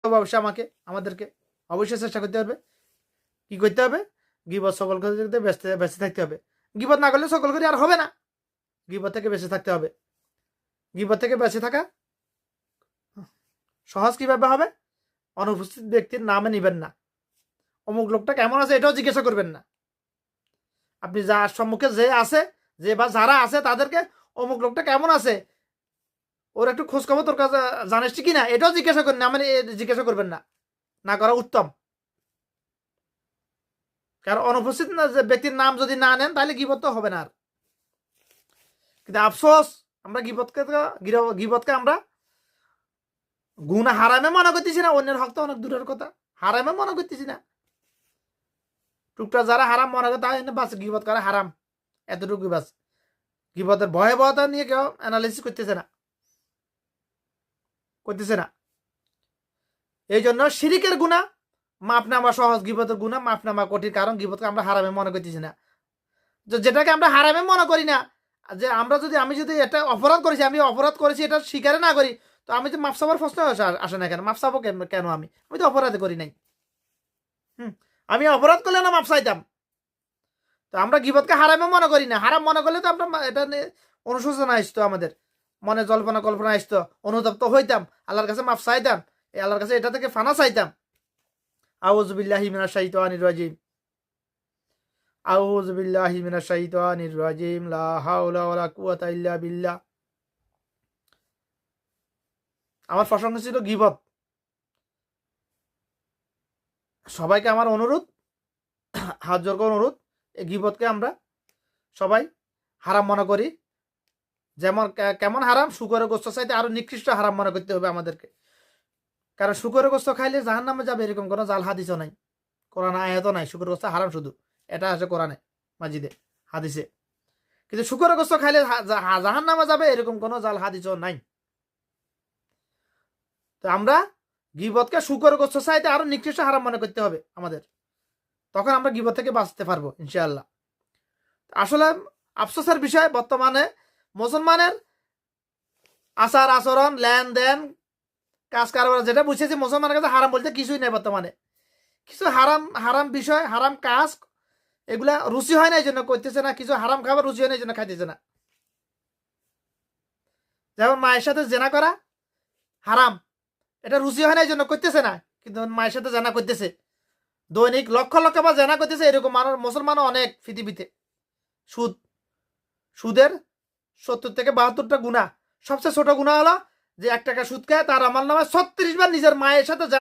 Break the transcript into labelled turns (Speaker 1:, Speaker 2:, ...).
Speaker 1: অবশ্যই আমাদেরকে অবশ্যই চেষ্টা করতে হবে। কি করতে হবে? গীবত সকল থেকে বেঁচে থাকতে হবে। গীবত না করলে সকল করে আর হবে না। গীবত থেকে বেঁচে থাকতে হবে। গীবত থেকে বেঁচে থাকা সহজ কিভাবে হবে? অনুপস্থিত ব্যক্তির নামে নিবেন না। অমুক লোকটা কেমন আছে এটাও জিজ্ঞাসা করবেন না। আপনি যার সম্মুখে যে আছে, যে বা যারা আছে তাদেরকে অমুক লোকটা কেমন আছে, ওর একটু খোঁজ খবর তোর কাছে জানিস কি না, এটাও জিজ্ঞাসা করেন না। মানে জিজ্ঞাসা করবেন না, না করা উত্তম। কারণ অনুপস্থিত না যে ব্যক্তির নাম যদি না নেন তাহলে গীবত তো হবে না আর। কিন্তু আফসোস, আমরা গীবতকে আমরা গুনাহ হারামে মনে করতেছি না। অন্যের হক তো অনেক দূরের কথা, হারামে মনে করতেছি না। টুকটা যারা হারাম মনে করে তাই বাস গীবত করা হারাম, এতটুকু বাস। গীবতের ভয়াবহতা নিয়ে কেউ অ্যানালাইসিস করতেছে না। এই জন্য শিরিকের গুনাহ মাপ নেওয়া সহজ, গীবতের গুনাহ মাপ নেওয়া কঠিন। কারণ গীবতকে আমরা হারামে মনে করতেছি না। যেটাকে আমরা হারামে মনে করি না, যে আমি যদি এটা অপরাধ করেছি, আমি অপরাধ করেছি এটা স্বীকারে না করি, তো আমি তো মাপ চাবার প্রশ্ন আসে না। কেন মাপ চাবো? কেন আমি তো অপরাধ করি নাই। আমি অপরাধ করলে না মাপ চাইতাম। তো আমরা গীবতকে হারামে মনে করি না। হারাম মনে করলে তো আমরা এটা নিয়ে অনুশোচনা আসতো, আমাদের মনে জল্পনা কল্পনা আসতো, অনুতপ্ত হইতাম, আল্লাহর কাছে মাপ চাইতাম, আল্লাহর কাছে এটা থেকে ফানা চাইতাম। আউযু বিল্লাহি মিনাশ শাইতানির রাজিম। আউযু বিল্লাহি মিনাশ শাইতানির রাজিম। লা হাওলা ওয়ালা কুওয়াতা ইল্লা বিল্লাহ। আমার প্রসঙ্গ ছিল গীবত। সবাইকে আমার অনুরোধ, হাত জোর করে অনুরোধ, এই গীবতকে আমরা সবাই হারাম মনে করি। যেমন কেমন হারাম? শুকরের গোস্ত চাইতে আরো নিকৃষ্ট হারাম মনে করতে হবে আমাদেরকে। কারণ শুকরের গোস্ত খাইলে জাহান্নামে যাবে এরকম কোনো জাল হাদিসও নাই, কোরআন আয়াতও নাই। শুকরের গোস্ত হারাম শুধু, এটা আছে কোরআনে মাজিদে, হাদিসে। কিন্তু শুকরের গোস্ত খাইলে জাহান্নামে যাবে এরকম কোনো জাল হাদিসও নাই। তো আমরা গীবতকে শুকরের গোস্ত চাইতে আরো নিকৃষ্ট হারাম মনে করতে হবে আমাদের। তখন আমরা গীবত থেকে বাঁচতে পারবো ইনশাআল্লাহ। আসলে আফসোসের বিষয়, বর্তমানে মুসলমানের আচার আচরণ, লেনদেন, কাজ কারবার যেটা বুঝেছি মুসলমানের কাছে হারাম বলতে কিছুই নেই বর্তমানে। কিছু হারাম বিষয়, হারাম কাজ, এগুলা রুচি হয় না এই জন্য করতেছে না। কিছু হারাম খাবার রুচি হয় না এই জন্য খাইতেছে না। যেমন মায়ের সাথে জেনা করা হারাম, এটা রুচি হয় না এই জন্য করতেছে না, কিন্তু মায়ের সাথে জেনা করতেছে। দৈনিক লক্ষ লক্ষ বার জেনা করতেছে, এরকম মানুষ মুসলমানও অনেক পৃথিবীতে। সুদের 70 থেকে 72টা গুনাহ। সবচেয়ে ছোট গুনাহ হলো যে 1 টাকা সুদ খায় তার আমল নামায় 36 বার নিজের মায়ের সাথে